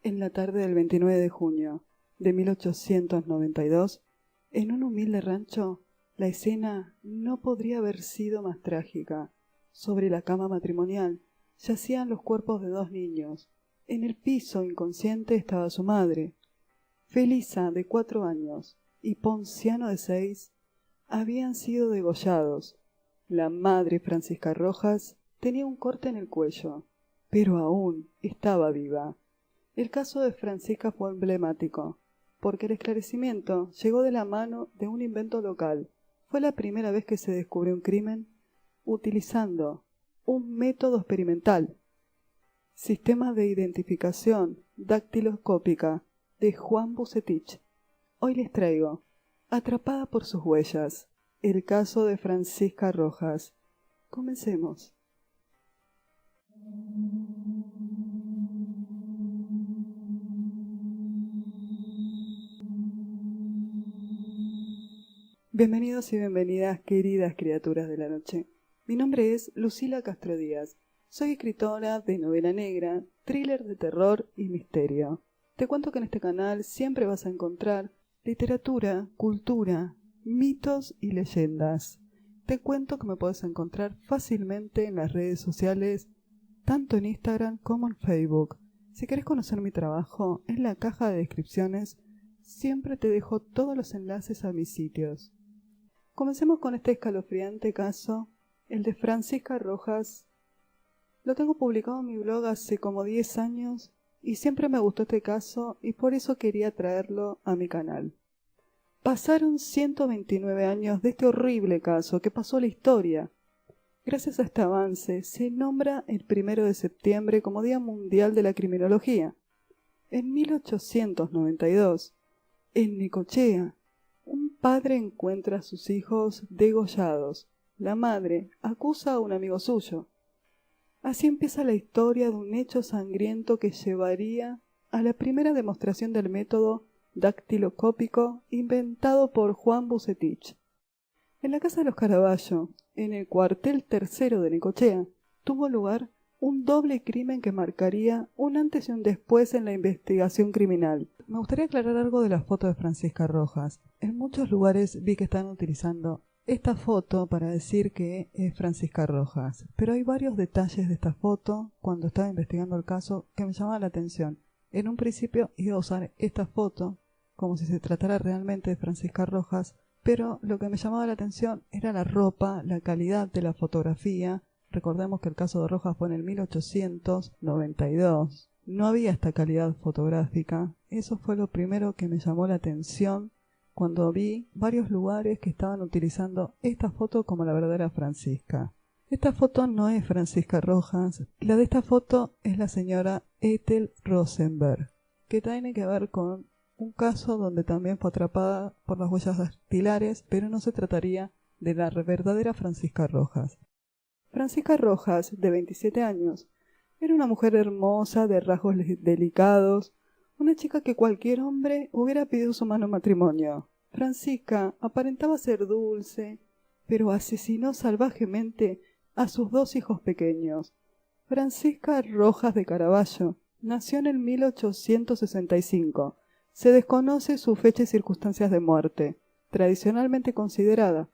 En la tarde del 29 de junio de 1892, en un humilde rancho, la escena no podría haber sido más trágica. Sobre la cama matrimonial yacían los cuerpos de dos niños. En el piso inconsciente estaba su madre. Felisa, de 4 años, y Ponciano, de 6, habían sido degollados. La madre, Francisca Rojas, tenía un corte en el cuello, pero aún estaba viva. El caso de Francisca fue emblemático, porque el esclarecimiento llegó de la mano de un invento local. Fue la primera vez que se descubrió un crimen utilizando un método experimental. Sistema de identificación dactiloscópica de Juan Bucetich. Hoy les traigo, atrapada por sus huellas, el caso de Francisca Rojas. Comencemos. Bienvenidos y bienvenidas, queridas criaturas de la noche. Mi nombre es Lucila Castro Díaz. Soy escritora de novela negra, thriller de terror y misterio. Te cuento que en este canal siempre vas a encontrar literatura, cultura, mitos y leyendas. Te cuento que me puedes encontrar fácilmente en las redes sociales, tanto en Instagram como en Facebook. Si querés conocer mi trabajo, en la caja de descripciones siempre te dejo todos los enlaces a mis sitios. Comencemos con este escalofriante caso, el de Francisca Rojas. Lo tengo publicado en mi blog hace como 10 años y siempre me gustó este caso y por eso quería traerlo a mi canal. Pasaron 129 años de este horrible caso que pasó a la historia. Gracias a este avance se nombra el 1 de septiembre como Día Mundial de la Criminología. En 1892, en Necochea, un padre encuentra a sus hijos degollados. La madre acusa a un amigo suyo. Así empieza la historia de un hecho sangriento que llevaría a la primera demostración del método dactiloscópico inventado por Juan Bucetich. En la casa de los Caraballo, en el cuartel tercero de Necochea, tuvo lugar un doble crimen que marcaría un antes y un después en la investigación criminal. Me gustaría aclarar algo de la foto de Francisca Rojas. En muchos lugares vi que están utilizando esta foto para decir que es Francisca Rojas, pero hay varios detalles de esta foto cuando estaba investigando el caso que me llamaban la atención. En un principio iba a usar esta foto como si se tratara realmente de Francisca Rojas, pero lo que me llamaba la atención era la ropa, la calidad de la fotografía. Recordemos que el caso de Rojas fue en el 1892. No había esta calidad fotográfica. Eso fue lo primero que me llamó la atención cuando vi varios lugares que estaban utilizando esta foto como la verdadera Francisca. Esta foto no es Francisca Rojas. La de esta foto es la señora Ethel Rosenberg, que tiene que ver con un caso donde también fue atrapada por las huellas dactilares, pero no se trataría de la verdadera Francisca Rojas. Francisca Rojas, de 27 años, era una mujer hermosa, de rasgos delicados, una chica que cualquier hombre hubiera pedido su mano en matrimonio. Francisca aparentaba ser dulce, pero asesinó salvajemente a sus 2 hijos pequeños. Francisca Rojas de Caraballo nació en el 1865. Se desconoce su fecha y circunstancias de muerte, tradicionalmente considerada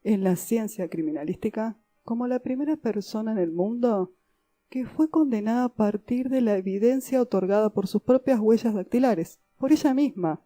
en la ciencia criminalística como la primera persona en el mundo que fue condenada a partir de la evidencia otorgada por sus propias huellas dactilares, por ella misma.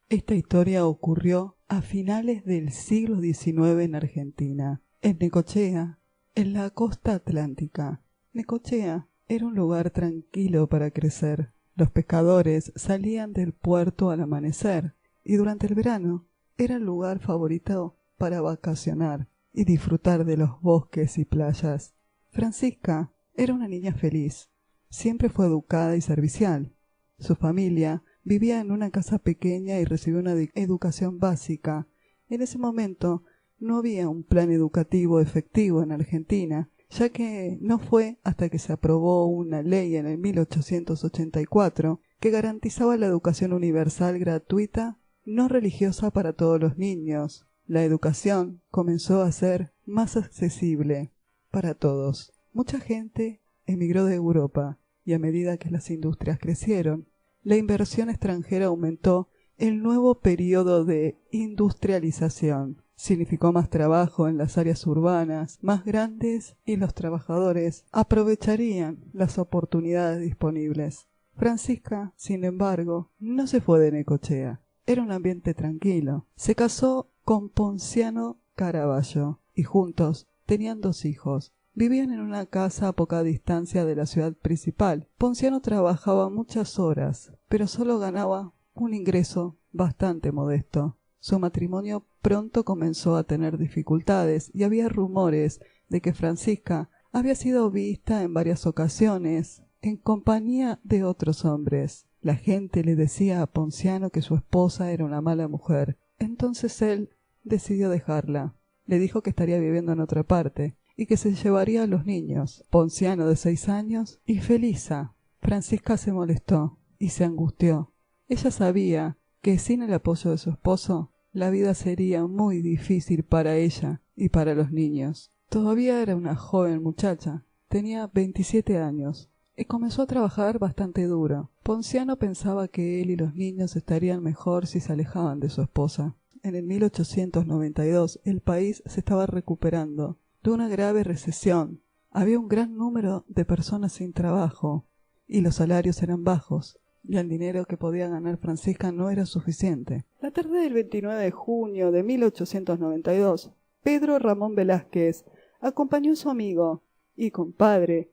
Esta historia ocurrió a finales del siglo XIX en Argentina, en Necochea, en la costa atlántica. Necochea era un lugar tranquilo para crecer. Los pescadores salían del puerto al amanecer y durante el verano era el lugar favorito para vacacionar y disfrutar de los bosques y playas. Francisca era una niña feliz. Siempre fue educada y servicial. Su familia vivía en una casa pequeña y recibió una educación básica. En ese momento no había un plan educativo efectivo en Argentina ya que no fue hasta que se aprobó una ley en el 1884 que garantizaba la educación universal gratuita no religiosa para todos los niños. La educación comenzó a ser más accesible para todos. Mucha gente emigró de Europa y a medida que las industrias crecieron, la inversión extranjera aumentó. El nuevo periodo de industrialización significó más trabajo en las áreas urbanas más grandes y los trabajadores aprovecharían las oportunidades disponibles. Francisca, sin embargo, no se fue de Necochea. Era un ambiente tranquilo. Se casó con Ponciano Caraballo y juntos tenían 2 hijos. Vivían en una casa a poca distancia de la ciudad principal. Ponciano trabajaba muchas horas, pero solo ganaba un ingreso bastante modesto. Su matrimonio pronto comenzó a tener dificultades y había rumores de que Francisca había sido vista en varias ocasiones en compañía de otros hombres. La gente le decía a Ponciano que su esposa era una mala mujer. Entonces él decidió dejarla. Le dijo que estaría viviendo en otra parte y que se llevaría a los niños, Ponciano de 6 años y Felisa. Francisca se molestó y se angustió. Ella sabía que sin el apoyo de su esposo, la vida sería muy difícil para ella y para los niños. Todavía era una joven muchacha, tenía 27 años, y comenzó a trabajar bastante duro. Ponciano pensaba que él y los niños estarían mejor si se alejaban de su esposa. En el 1892 el país se estaba recuperando de una grave recesión. Había un gran número de personas sin trabajo, y los salarios eran bajos. Y el dinero que podía ganar Francisca no era suficiente. La tarde del 29 de junio de 1892, Pedro Ramón Velázquez acompañó a su amigo y compadre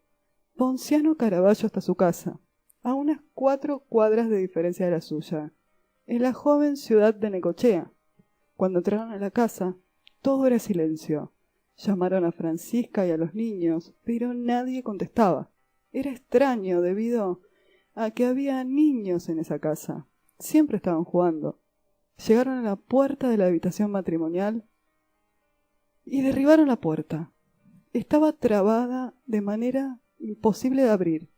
Ponciano Caraballo hasta su casa, a unas 4 cuadras de diferencia de la suya, en la joven ciudad de Necochea. Cuando entraron a la casa, todo era silencio. Llamaron a Francisca y a los niños, pero nadie contestaba. Era extraño debido a que había niños en esa casa. Siempre estaban jugando. Llegaron a la puerta de la habitación matrimonial y derribaron la puerta. Estaba trabada de manera imposible de abrir.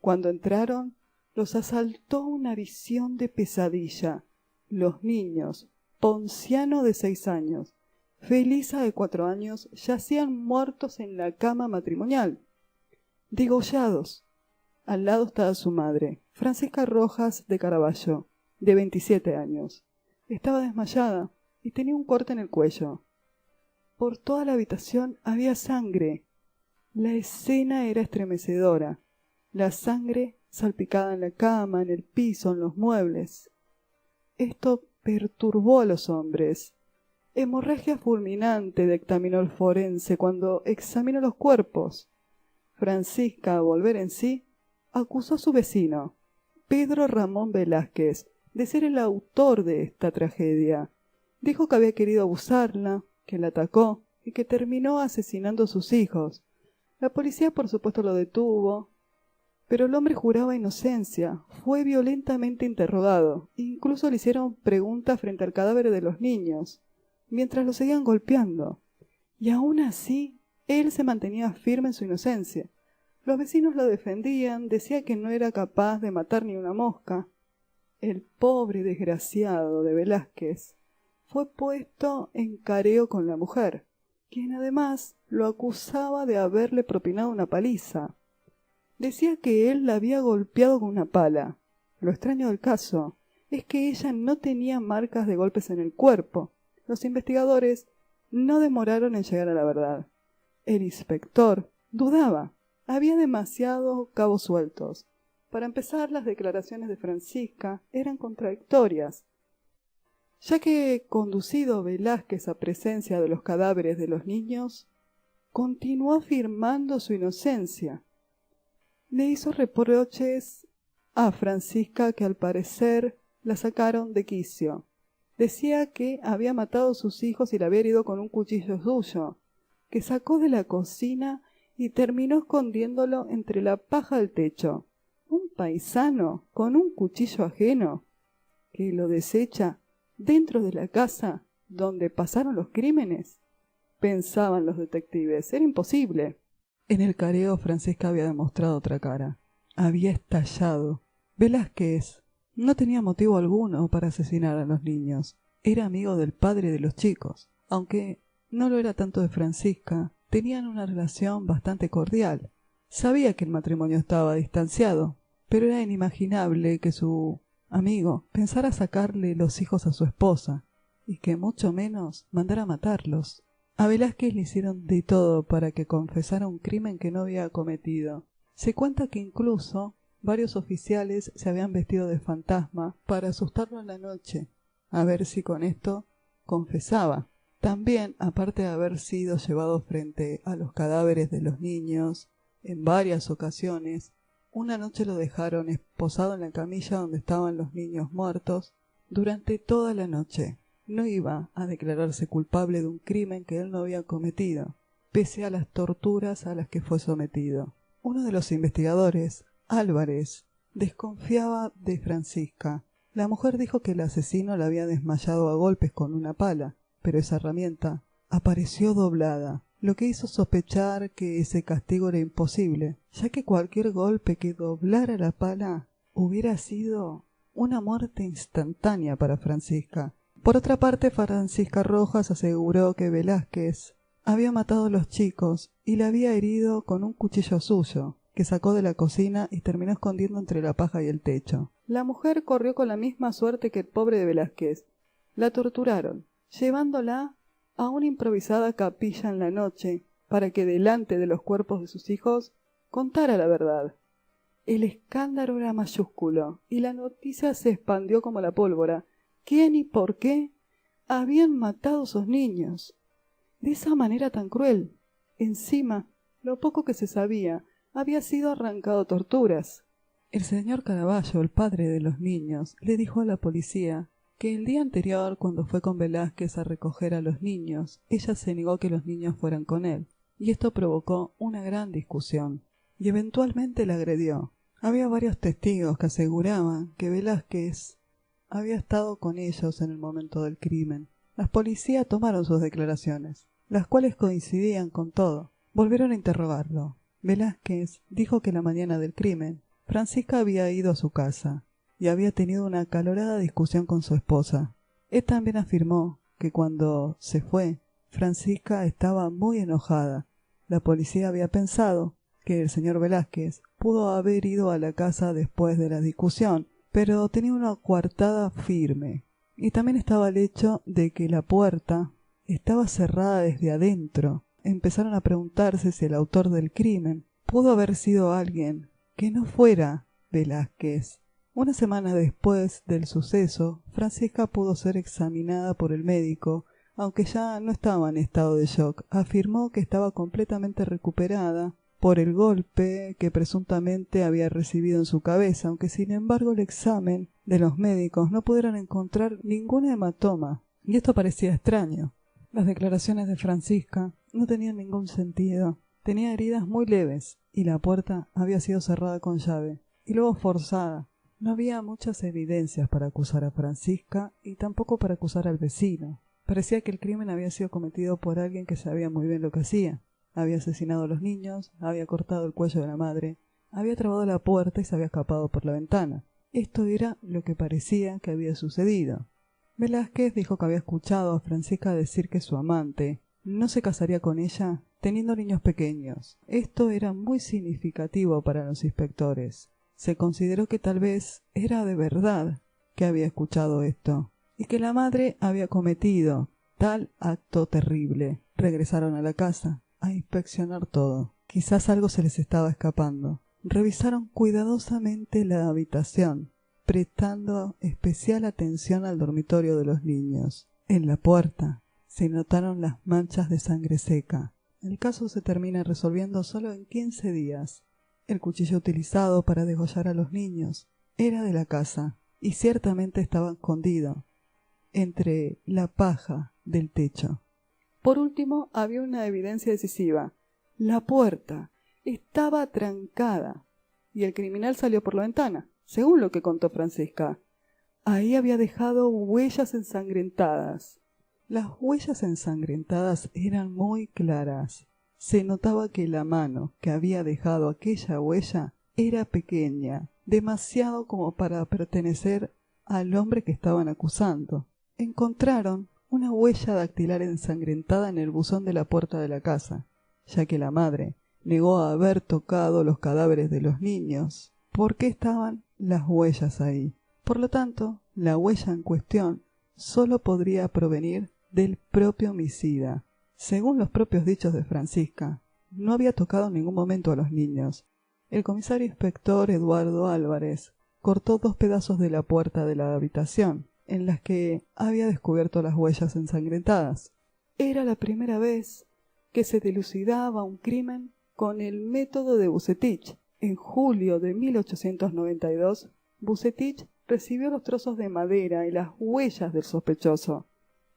Cuando entraron, los asaltó una visión de pesadilla. Los niños, Ponciano de 6 años, Felisa de 4 años, yacían muertos en la cama matrimonial, degollados. Al lado estaba su madre, Francisca Rojas de Caraballo, de 27 años. Estaba desmayada y tenía un corte en el cuello. Por toda la habitación había sangre. La escena era estremecedora. La sangre salpicada en la cama, en el piso, en los muebles. Esto perturbó a los hombres. Hemorragia fulminante dictaminó el forense cuando examinó los cuerpos. Francisca, al volver en sí, acusó a su vecino, Pedro Ramón Velázquez, de ser el autor de esta tragedia. Dijo que había querido abusarla, que la atacó y que terminó asesinando a sus hijos. La policía, por supuesto, lo detuvo, pero el hombre juraba inocencia. Fue violentamente interrogado. Incluso le hicieron preguntas frente al cadáver de los niños, mientras lo seguían golpeando. Y aún así, él se mantenía firme en su inocencia. Los vecinos lo defendían, decía que no era capaz de matar ni una mosca. El pobre desgraciado de Velázquez fue puesto en careo con la mujer, quien además lo acusaba de haberle propinado una paliza. Decía que él la había golpeado con una pala. Lo extraño del caso es que ella no tenía marcas de golpes en el cuerpo. Los investigadores no demoraron en llegar a la verdad. El inspector dudaba. Había demasiados cabos sueltos. Para empezar, las declaraciones de Francisca eran contradictorias, ya que, conducido Velázquez a presencia de los cadáveres de los niños, continuó afirmando su inocencia. Le hizo reproches a Francisca que al parecer la sacaron de quicio. Decía que había matado a sus hijos y la había herido con un cuchillo suyo, que sacó de la cocina y terminó escondiéndolo entre la paja del techo. Un paisano con un cuchillo ajeno que lo desecha dentro de la casa donde pasaron los crímenes. Pensaban los detectives, era imposible. En el careo, Francisca había demostrado otra cara. Había estallado. Velázquez no tenía motivo alguno para asesinar a los niños. Era amigo del padre de los chicos. Aunque no lo era tanto de Francisca, tenían una relación bastante cordial. Sabía que el matrimonio estaba distanciado, pero era inimaginable que su amigo pensara sacarle los hijos a su esposa, y que mucho menos mandara matarlos. A Velázquez le hicieron de todo para que confesara un crimen que no había cometido. Se cuenta que incluso varios oficiales se habían vestido de fantasma para asustarlo en la noche, a ver si con esto confesaba. También, aparte de haber sido llevado frente a los cadáveres de los niños en varias ocasiones, una noche lo dejaron esposado en la camilla donde estaban los niños muertos durante toda la noche. No iba a declararse culpable de un crimen que él no había cometido, pese a las torturas a las que fue sometido. Uno de los investigadores, Álvarez, desconfiaba de Francisca. La mujer dijo que el asesino la había desmayado a golpes con una pala, pero esa herramienta apareció doblada, lo que hizo sospechar que ese castigo era imposible, ya que cualquier golpe que doblara la pala hubiera sido una muerte instantánea para Francisca. Por otra parte, Francisca Rojas aseguró que Velázquez había matado a los chicos y le había herido con un cuchillo suyo, que sacó de la cocina y terminó escondiendo entre la paja y el techo. La mujer corrió con la misma suerte que el pobre de Velázquez. La torturaron, llevándola a una improvisada capilla en la noche, para que delante de los cuerpos de sus hijos contara la verdad. El escándalo era mayúsculo, y la noticia se expandió como la pólvora. ¿Quién y por qué habían matado a esos niños? De esa manera tan cruel. Encima, lo poco que se sabía, había sido arrancado a torturas. El señor Caraballo, el padre de los niños, le dijo a la policía que el día anterior, cuando fue con Velázquez a recoger a los niños, ella se negó que los niños fueran con él, y esto provocó una gran discusión, y eventualmente la agredió. Había varios testigos que aseguraban que Velázquez había estado con ellos en el momento del crimen. Las policías tomaron sus declaraciones, las cuales coincidían con todo. Volvieron a interrogarlo. Velázquez dijo que la mañana del crimen, Francisca había ido a su casa y había tenido una acalorada discusión con su esposa. Él también afirmó que cuando se fue, Francisca estaba muy enojada. La policía había pensado que el señor Velázquez pudo haber ido a la casa después de la discusión, pero tenía una coartada firme. Y también estaba el hecho de que la puerta estaba cerrada desde adentro. Empezaron a preguntarse si el autor del crimen pudo haber sido alguien que no fuera Velázquez. Una semana después del suceso, Francisca pudo ser examinada por el médico, aunque ya no estaba en estado de shock. Afirmó que estaba completamente recuperada por el golpe que presuntamente había recibido en su cabeza, aunque sin embargo el examen de los médicos no pudieron encontrar ningún hematoma, y esto parecía extraño. Las declaraciones de Francisca no tenían ningún sentido. Tenía heridas muy leves, y la puerta había sido cerrada con llave, y luego forzada. No había muchas evidencias para acusar a Francisca, y tampoco para acusar al vecino. Parecía que el crimen había sido cometido por alguien que sabía muy bien lo que hacía. Había asesinado a los niños, había cortado el cuello de la madre, había trabado la puerta y se había escapado por la ventana. Esto era lo que parecía que había sucedido. Velázquez dijo que había escuchado a Francisca decir que su amante no se casaría con ella teniendo niños pequeños. Esto era muy significativo para los inspectores. Se consideró que tal vez era de verdad que había escuchado esto, y que la madre había cometido tal acto terrible. Regresaron a la casa a inspeccionar todo. Quizás algo se les estaba escapando. Revisaron cuidadosamente la habitación, prestando especial atención al dormitorio de los niños. En la puerta se notaron las manchas de sangre seca. El caso se termina resolviendo solo en 15 días. El cuchillo utilizado para degollar a los niños era de la casa y ciertamente estaba escondido entre la paja del techo. Por último, había una evidencia decisiva. La puerta estaba trancada y el criminal salió por la ventana, según lo que contó Francisca. Ahí había dejado huellas ensangrentadas. Las huellas ensangrentadas eran muy claras. se notaba que la mano que había dejado aquella huella era pequeña, demasiado como para pertenecer al hombre que estaban acusando. Encontraron una huella dactilar ensangrentada en el buzón de la puerta de la casa, ya que la madre negó haber tocado los cadáveres de los niños. ¿Por qué estaban las huellas ahí? Por lo tanto, la huella en cuestión solo podría provenir del propio homicida. Según los propios dichos de Francisca, no había tocado en ningún momento a los niños. El comisario inspector Eduardo Álvarez cortó 2 pedazos de la puerta de la habitación, en las que había descubierto las huellas ensangrentadas. Era la primera vez que se dilucidaba un crimen con el método de Vucetich. En julio de 1892, Vucetich recibió los trozos de madera y las huellas del sospechoso.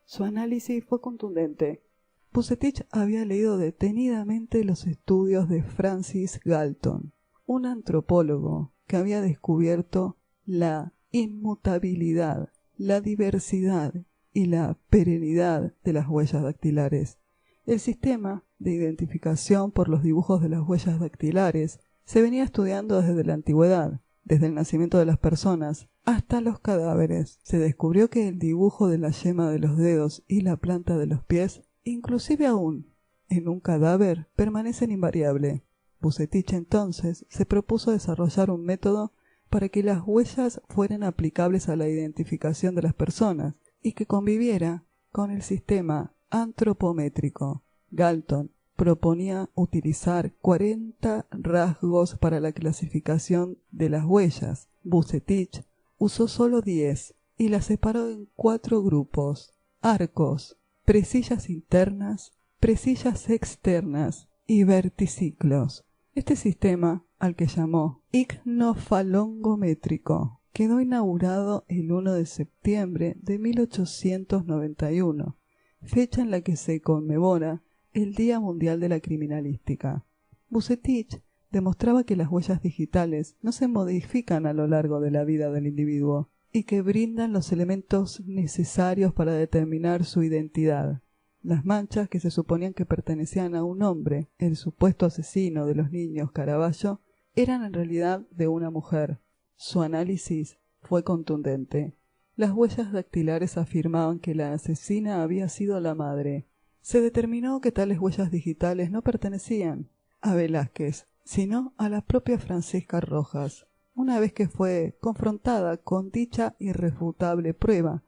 Su análisis fue contundente. Vucetich había leído detenidamente los estudios de Francis Galton, un antropólogo que había descubierto la inmutabilidad, la diversidad y la perenidad de las huellas dactilares. El sistema de identificación por los dibujos de las huellas dactilares se venía estudiando desde la antigüedad, desde el nacimiento de las personas hasta los cadáveres. Se descubrió que el dibujo de la yema de los dedos y la planta de los pies, inclusive aún en un cadáver, permanecen invariables. Vucetich entonces se propuso desarrollar un método para que las huellas fueran aplicables a la identificación de las personas y que conviviera con el sistema antropométrico. Galton proponía utilizar 40 rasgos para la clasificación de las huellas. Vucetich usó solo 10 y las separó en 4 grupos: arcos, presillas internas, presillas externas y verticiclos. Este sistema, al que llamó icnofalongométrico, quedó inaugurado el 1 de septiembre de 1891, fecha en la que se conmemora el Día Mundial de la Criminalística. Vucetich demostraba que las huellas digitales no se modifican a lo largo de la vida del individuo y que brindan los elementos necesarios para determinar su identidad. Las manchas que se suponían que pertenecían a un hombre, el supuesto asesino de los niños Caravaggio, eran en realidad de una mujer. Su análisis fue contundente. Las huellas dactilares afirmaban que la asesina había sido la madre. Se determinó que tales huellas digitales no pertenecían a Velázquez, sino a la propia Francisca Rojas. Una vez que fue confrontada con dicha irrefutable prueba,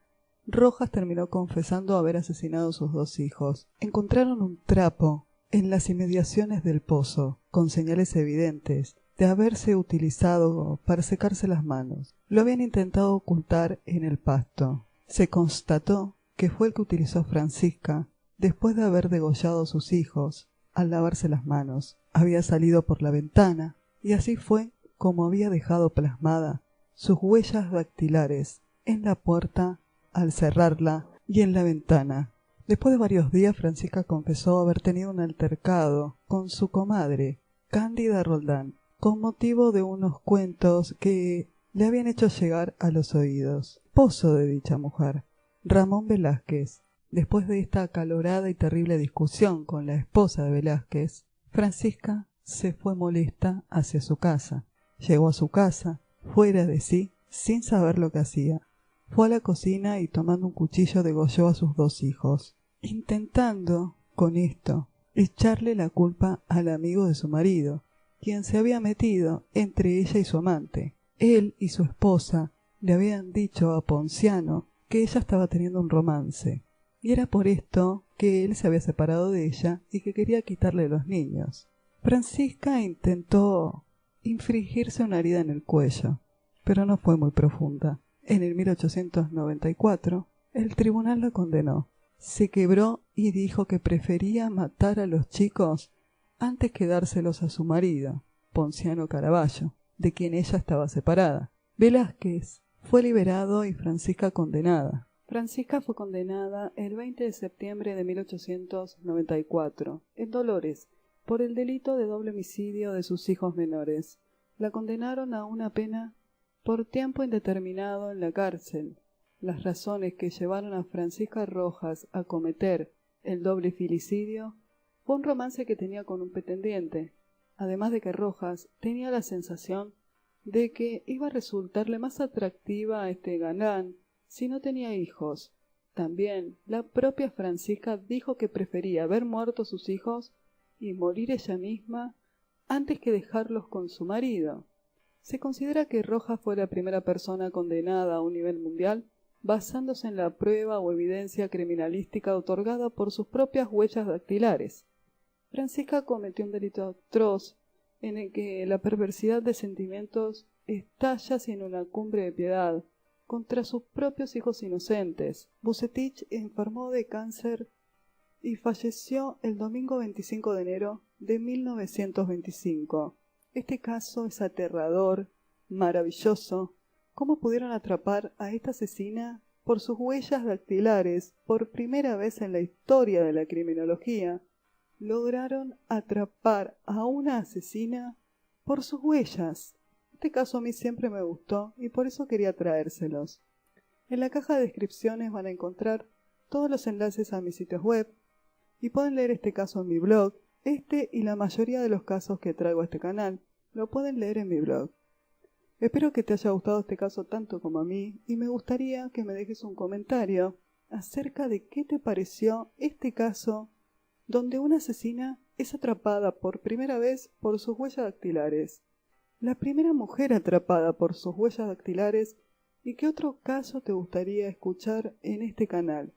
Rojas terminó confesando haber asesinado a sus 2 hijos. Encontraron un trapo en las inmediaciones del pozo, con señales evidentes de haberse utilizado para secarse las manos. Lo habían intentado ocultar en el pasto. Se constató que fue el que utilizó Francisca después de haber degollado a sus hijos al lavarse las manos. Había salido por la ventana y así fue como había dejado plasmada sus huellas dactilares en la puerta al cerrarla y en la ventana. Después de varios días, Francisca confesó haber tenido un altercado con su comadre, Cándida Roldán, con motivo de unos cuentos que le habían hecho llegar a los oídos. Esposo de dicha mujer, Ramón Velázquez. Después de esta acalorada y terrible discusión con la esposa de Velázquez, Francisca se fue molesta hacia su casa. Llegó a su casa, fuera de sí, sin saber lo que hacía. Fue a la cocina y tomando un cuchillo degolló a sus 2 hijos, intentando, con esto, echarle la culpa al amigo de su marido, quien se había metido entre ella y su amante. Él y su esposa le habían dicho a Ponciano que ella estaba teniendo un romance, y era por esto que él se había separado de ella y que quería quitarle los niños. Francisca intentó infligirse una herida en el cuello, pero no fue muy profunda. En el 1894, el tribunal la condenó. Se quebró y dijo que prefería matar a los chicos antes que dárselos a su marido, Ponciano Caravaggio, de quien ella estaba separada. Velázquez fue liberado y Francisca condenada. Francisca fue condenada el 20 de septiembre de 1894, en Dolores, por el delito de doble homicidio de sus hijos menores. La condenaron a una pena por tiempo indeterminado en la cárcel. Las razones que llevaron a Francisca Rojas a cometer el doble filicidio Fue un romance que tenía con un pretendiente, además de que Rojas tenía la sensación de que iba a resultarle más atractiva a este galán si no tenía hijos. También la propia Francisca dijo que prefería ver muertos sus hijos y morir ella misma antes que dejarlos con su marido. Se considera que Rojas fue la primera persona condenada a un nivel mundial basándose en la prueba o evidencia criminalística otorgada por sus propias huellas dactilares. Francisca cometió un delito atroz en el que la perversidad de sentimientos estalla sin una cumbre de piedad contra sus propios hijos inocentes. Bucetich enfermó de cáncer y falleció el domingo 25 de enero de 1925. Este caso es aterrador, maravilloso. ¿Cómo pudieron atrapar a esta asesina por sus huellas dactilares? Por primera vez en la historia de la criminología, lograron atrapar a una asesina por sus huellas. Este caso a mí siempre me gustó y por eso quería traérselos. En la caja de descripciones van a encontrar todos los enlaces a mis sitios web y pueden leer este caso en mi blog. Este y la mayoría de los casos que traigo a este canal lo pueden leer en mi blog. Espero que te haya gustado este caso tanto como a mí y me gustaría que me dejes un comentario acerca de qué te pareció este caso donde una asesina es atrapada por primera vez por sus huellas dactilares. La primera mujer atrapada por sus huellas dactilares. ¿Y qué otro caso te gustaría escuchar en este canal?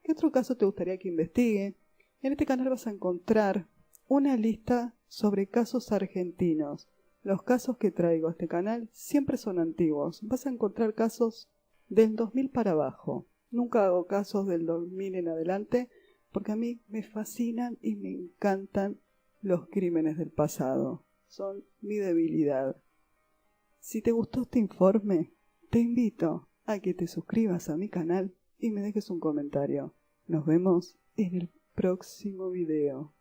¿Qué otro caso te gustaría que investigue? En este canal vas a encontrar una lista sobre casos argentinos. Los casos que traigo a este canal siempre son antiguos. Vas a encontrar casos del 2000 para abajo. Nunca hago casos del 2000 en adelante porque a mí me fascinan y me encantan los crímenes del pasado. Son mi debilidad. Si te gustó este informe, te invito a que te suscribas a mi canal y me dejes un comentario. Nos vemos en el próximo video.